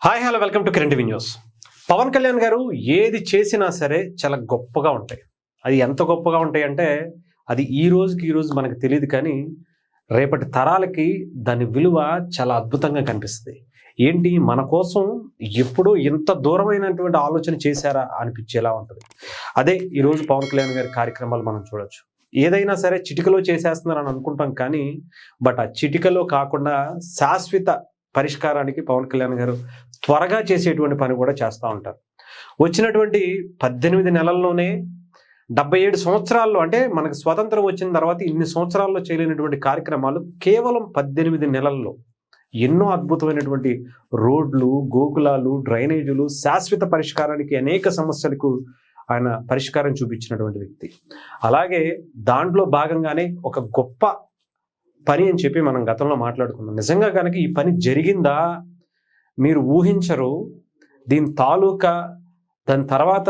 Hi hello welcome to Kiran TV news. Pawan Kalyan garu ఏది చేసినా సరే చాలా గొప్పగా ఉంటాయి. అది ఎంత గొప్పగా ఉంటాయి అంటే అది ఈ రోజు మనకు తెలియదు, కానీ రేపటి తరాలకి దాని విలువ చాలా అద్భుతంగా కనిపిస్తుంది. ఏంటి మన కోసం ఎప్పుడూ ఇంత దూరమైనటువంటి ఆలోచన చేశారా అనిపించేలా ఉంటుంది. అదే ఈరోజు పవన్ కళ్యాణ్ గారి కార్యక్రమాలు మనం చూడొచ్చు. ఏదైనా సరే చిటికలో చేసేస్తున్నారని అనుకుంటాం, కానీ బట్ ఆ చిటికలో కాకుండా శాశ్వత పరిష్కారానికి పవన్ కళ్యాణ్ గారు త్వరగా చేసేటువంటి పని కూడా చేస్తూ ఉంటారు. వచ్చినటువంటి 18 నెలల్లోనే 77 సంవత్సరాల్లో, అంటే మనకు స్వతంత్రం వచ్చిన తర్వాత ఇన్ని సంవత్సరాల్లో చేయలేనటువంటి కార్యక్రమాలు కేవలం 18 నెలల్లో ఎన్నో అద్భుతమైనటువంటి రోడ్లు, గోకులాలు, డ్రైనేజీలు, శాశ్వత పరిష్కారానికి అనేక సమస్యలకు ఆయన పరిష్కారం చూపించినటువంటి వ్యక్తి. అలాగే దాంట్లో భాగంగానే ఒక గొప్ప పని అని చెప్పి మనం గతంలో మాట్లాడుకున్నాం. నిజంగా కనుక ఈ పని జరిగిందా మీరు ఊహించరు. దీని తాలూకా దాని తర్వాత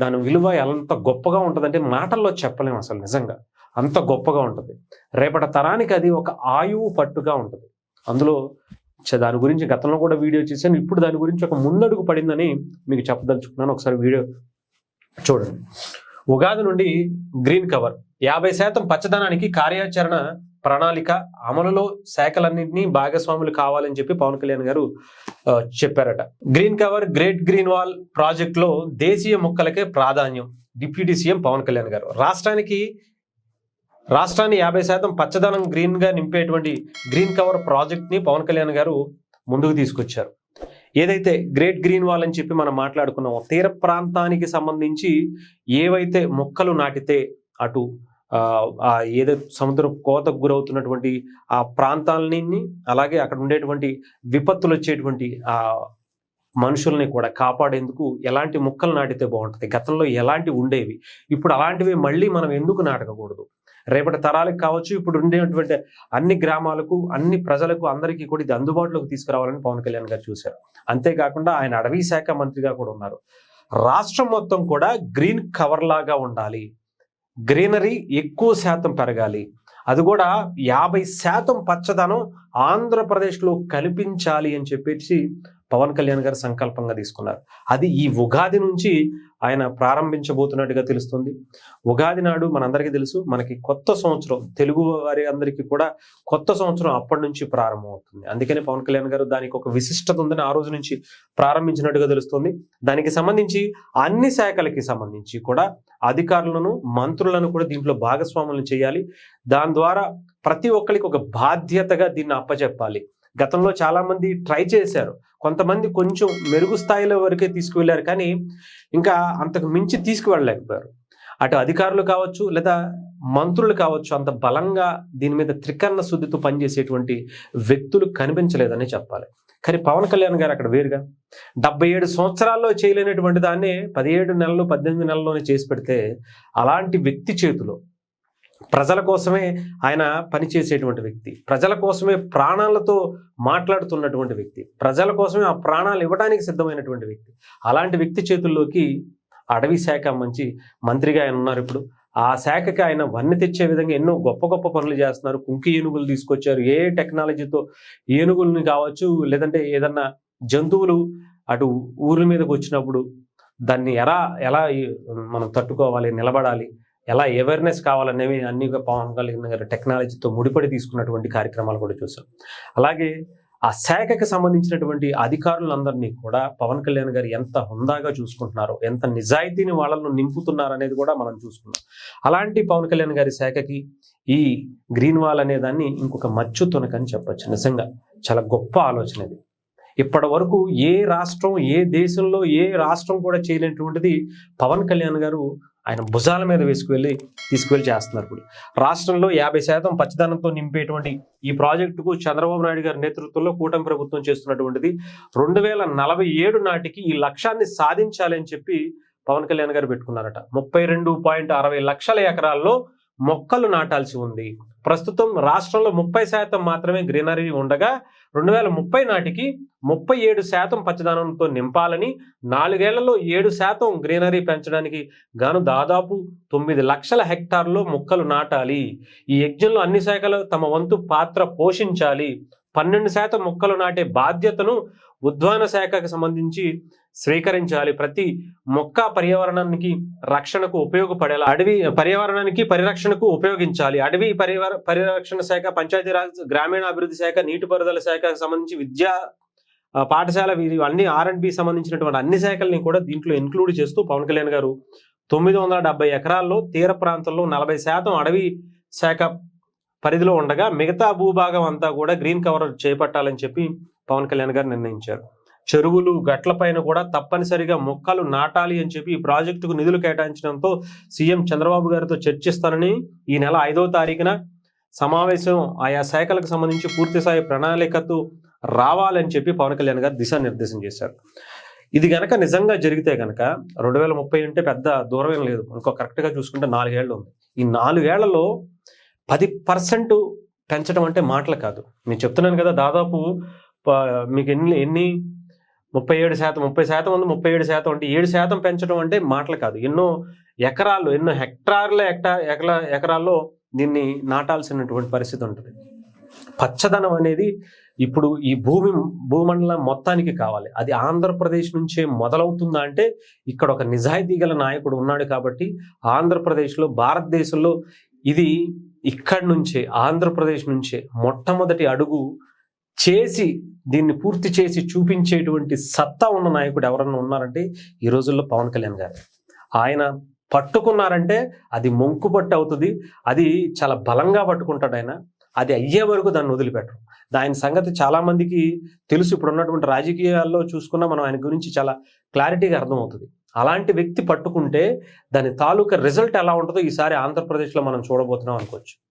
దాని విలువ ఎంత గొప్పగా ఉంటుందంటే మాటల్లో చెప్పలేము. అసలు నిజంగా అంత గొప్పగా ఉంటుంది. రేపటి తరానికి అది ఒక ఆయువు పట్టుగా ఉంటుంది. అందులో దాని గురించి గతంలో కూడా వీడియో చేశాను. ఇప్పుడు దాని గురించి ఒక ముందడుగు పడిందని మీకు చెప్పదలుచుకున్నాను. ఒకసారి వీడియో చూడండి. ఉగాది నుండి గ్రీన్ కవర్ 50% పచ్చదనానికి కార్యాచరణ ప్రణాళిక అమలులో శాఖలన్నింటినీ భాగస్వాములు కావాలని చెప్పి పవన్ కళ్యాణ్ గారు చెప్పారట. Green cover, great green wall ప్రాజెక్టులో దేశీయ మొక్కలకే ప్రాధాన్యం. డిప్యూటీ సీఎం పవన్ కళ్యాణ్ గారు రాష్ట్రాన్ని 50% పచ్చదనం గ్రీన్ గా నింపేటువంటి గ్రీన్ కవర్ ప్రాజెక్ట్ ని పవన్ కళ్యాణ్ గారు ముందుకు తీసుకొచ్చారు. ఏదైతే గ్రేట్ గ్రీన్ వాల్ అని చెప్పి మనం మాట్లాడుకున్నామో, తీర ప్రాంతానికి సంబంధించి ఏవైతే మొక్కలు నాటితే అటు ఏదైతే సముద్ర కోతకు గురవుతున్నటువంటి ఆ ప్రాంతాలని, అలాగే అక్కడ ఉండేటువంటి విపత్తులు వచ్చేటువంటి ఆ మనుషుల్ని కూడా కాపాడేందుకు ఎలాంటి మొక్కలు నాటితే బాగుంటుంది, గతంలో ఎలాంటి ఉండేవి, ఇప్పుడు అలాంటివి మళ్ళీ మనం ఎందుకు నాటకూడదు, రేపటి తరాలకు కావచ్చు, ఇప్పుడు ఉండేటువంటి అన్ని గ్రామాలకు, అన్ని ప్రజలకు, అందరికీ కూడా ఇది అందుబాటులోకి తీసుకురావాలని పవన్ కళ్యాణ్ గారు చూశారు. అంతేకాకుండా ఆయన అటవీ శాఖ మంత్రిగా కూడా ఉన్నారు. రాష్ట్రం మొత్తం కూడా గ్రీన్ కవర్ లాగా ఉండాలి, గ్రీనరీ ఎక్కువ శాతం పెరగాలి, అది కూడా 50% పచ్చదనం ఆంధ్రప్రదేశ్లో కల్పించాలి అని చెప్పేసి పవన్ కళ్యాణ్ గారు సంకల్పంగా తీసుకున్నారు. అది ఈ ఉగాది నుంచి ఆయన ప్రారంభించబోతున్నట్టుగా తెలుస్తుంది. ఉగాది నాడు మనందరికీ తెలుసు, మనకి కొత్త సంవత్సరం, తెలుగు వారి అందరికీ కూడా కొత్త సంవత్సరం అప్పటి నుంచి ప్రారంభం అవుతుంది. అందుకని పవన్ కళ్యాణ్ గారు దానికి ఒక విశిష్టత ఉందని ఆ రోజు నుంచి ప్రారంభించినట్టుగా తెలుస్తుంది. దానికి సంబంధించి అన్ని శాఖలకి సంబంధించి కూడా అధికారులను, మంత్రులను కూడా దీంట్లో భాగస్వాములను చేయాలి. దాని ద్వారా ప్రతి ఒక్కరికి ఒక బాధ్యతగా దీన్ని అప్పచెప్పాలి. గతంలో చాలా మంది ట్రై చేశారు, కొంతమంది కొంచెం మెరుగు స్థాయిలో వరకే తీసుకువెళ్ళారు, కానీ ఇంకా అంతకు మించి తీసుకువెళ్ళలేకపోయారు. అటు అధికారులు కావచ్చు, లేదా మంత్రులు కావచ్చు, అంత బలంగా దీని మీద త్రికరణ శుద్ధితో పనిచేసేటువంటి వ్యక్తులు కనిపించలేదని చెప్పాలి. కానీ పవన్ కళ్యాణ్ గారు అక్కడ వేరుగా 77 సంవత్సరాల్లో చేయలేనటువంటి దాన్ని 17 నెలలు, 18 నెలల్లోనే చేసి పెడితే, అలాంటి వ్యక్తి చేతిలో ప్రజల కోసమే ఆయన పనిచేసేటువంటి వ్యక్తి, ప్రజల కోసమే ప్రాణాలతో మాట్లాడుతున్నటువంటి వ్యక్తి, ప్రజల కోసమే ఆ ప్రాణాలు ఇవ్వడానికి సిద్ధమైనటువంటి వ్యక్తి, అలాంటి వ్యక్తి చేతుల్లోకి అటవీ శాఖ మంత్రిగా ఆయన ఉన్నారు. ఇప్పుడు ఆ శాఖకి ఆయన వన్నె తెచ్చే విధంగా ఎన్నో గొప్ప గొప్ప పనులు చేస్తున్నారు. కుంకి ఏనుగులు తీసుకొచ్చారు. ఏ టెక్నాలజీతో ఏనుగుల్ని కావచ్చు, లేదంటే ఏదన్నా జంతువులు అటు ఊరి మీదకి వచ్చినప్పుడు దాన్ని ఎలా మనం తట్టుకోవాలి, నిలబడాలి, ఎలా అవేర్నెస్ కావాలనేవి అన్ని పవన్ కళ్యాణ్ గారు టెక్నాలజీతో ముడిపడి తీసుకున్నటువంటి కార్యక్రమాలు కూడా చూసాం. అలాగే ఆ శాఖకి సంబంధించినటువంటి అధికారులందరినీ కూడా పవన్ కళ్యాణ్ గారు ఎంత హుందాగా చూసుకుంటున్నారో, ఎంత నిజాయితీని వాళ్ళను నింపుతున్నారు అనేది కూడా మనం చూసుకున్నాం. అలాంటి పవన్ కళ్యాణ్ గారి శాఖకి ఈ గ్రీన్ వాల్ అనే దాన్ని ఇంకొక మచ్చు తునకని చెప్పచ్చు. నిజంగా చాలా గొప్ప ఆలోచన ఇది. ఇప్పటి వరకు ఏ రాష్ట్రం, ఏ దేశంలో ఏ రాష్ట్రం కూడా చేయలేనటువంటిది పవన్ కళ్యాణ్ గారు ఆయన భుజాల మీద తీసుకువెళ్ళి చేస్తున్నారు. ఇప్పుడు రాష్ట్రంలో 50% పచ్చదనంతో నింపేటువంటి ఈ ప్రాజెక్టుకు చంద్రబాబు నాయుడు గారి నేతృత్వంలో కూటమి ప్రభుత్వం చేస్తున్నటువంటిది 2047 నాటికి ఈ లక్ష్యాన్ని సాధించాలి అని చెప్పి పవన్ కళ్యాణ్ గారు పెట్టుకున్నారట. 32.60 లక్షల ఎకరాల్లో మొక్కలు నాటాల్సి ఉంది. ప్రస్తుతం రాష్ట్రంలో 30% మాత్రమే గ్రీనరీ ఉండగా 2030 నాటికి 37% పచ్చదనంతో నింపాలని, 4 ఏళ్లలో 7% గ్రీనరీ పెంచడానికి గాను దాదాపు 9 లక్షల హెక్టార్లో మొక్కలు నాటాలి. ఈ యజ్ఞంలో అన్ని శాఖలు తమ వంతు పాత్ర పోషించాలి. 12% మొక్కలు నాటే బాధ్యతను ఉద్యాన శాఖకు సంబంధించి స్వీకరించాలి. ప్రతి మొక్క పర్యావరణానికి రక్షణకు ఉపయోగపడేలా అడవి పర్యావరణానికి పరిరక్షణకు ఉపయోగించాలి. అడవి పరిరక్షణ శాఖ, పంచాయతీరాజ్, గ్రామీణాభివృద్ధి శాఖ, నీటిపారుదల శాఖకు సంబంధించి విద్యా పాఠశాల, అన్ని R&B సంబంధించినటువంటి అన్ని శాఖల్ని కూడా దీంట్లో ఇంక్లూడ్ చేస్తూ పవన్ కళ్యాణ్ గారు 970 ఎకరాల్లో తీర ప్రాంతంలో 40% అడవి శాఖ పరిధిలో ఉండగా మిగతా భూభాగం అంతా కూడా గ్రీన్ కవర్ చేపట్టాలని చెప్పి పవన్ కళ్యాణ్ గారు నిర్ణయించారు. చెరువులు, గట్ల పైన కూడా తప్పనిసరిగా మొక్కలు నాటాలి అని చెప్పి ఈ ప్రాజెక్టుకు నిధులు కేటాయించడంతో సీఎం చంద్రబాబు గారితో చర్చిస్తానని ఈ నెల 5వ తారీఖున సమావేశం ఆయా శాఖలకు సంబంధించి పూర్తిస్థాయి ప్రణాళికతో రావాలని చెప్పి పవన్ కళ్యాణ్ గారు దిశానిర్దేశం చేశారు. ఇది గనక నిజంగా జరిగితే గనక 2030 అంటే పెద్ద దూరం ఏం లేదు, ఇంకో కరెక్ట్గా చూసుకుంటే 4 ఏళ్ళు ఉంది. ఈ 4 ఏళ్లలో 10% పెంచడం అంటే మాటలు కాదు. నేను చెప్తున్నాను కదా, దాదాపు మీకు ఎన్ని 37%, 30% ఉంది, 37% అంటే 7% పెంచడం అంటే మాటలు కాదు. ఎన్నో ఎకరాల్లో, ఎన్నో ఎకరాల్లో దీన్ని నాటాల్సినటువంటి పరిస్థితి ఉంటుంది. పచ్చదనం అనేది ఇప్పుడు ఈ భూమండలం మొత్తానికి కావాలి. అది ఆంధ్రప్రదేశ్ నుంచే మొదలవుతుందా అంటే ఇక్కడ ఒక నిజాయితీ గల నాయకుడు ఉన్నాడు కాబట్టి ఆంధ్రప్రదేశ్లో, భారతదేశంలో ఇది ఇక్కడి నుంచే, ఆంధ్రప్రదేశ్ నుంచే మొట్టమొదటి అడుగు చేసి దీన్ని పూర్తి చేసి చూపించేటువంటి సత్తా ఉన్న నాయకుడు ఎవరన్నా ఉన్నారంటే ఈ రోజుల్లో పవన్ కళ్యాణ్ గారు. ఆయన పట్టుకున్నారంటే అది మొంకు పట్టు అవుతుంది. అది చాలా బలంగా పట్టుకుంటాడు ఆయన. అది అయ్యే వరకు దాన్ని వదిలిపెట్టరు. ఆయన సంగతి చాలా మందికి తెలుసు. ఇప్పుడు ఉన్నటువంటి రాజకీయాల్లో చూసుకున్నా మనం ఆయన గురించి చాలా క్లారిటీగా అర్థమవుతుంది. అలాంటి వ్యక్తి పట్టుకుంటే దాని తాలూకా రిజల్ట్ ఎలా ఉంటుందో ఈసారి ఆంధ్రప్రదేశ్లో మనం చూడబోతున్నాం అనుకోవచ్చు.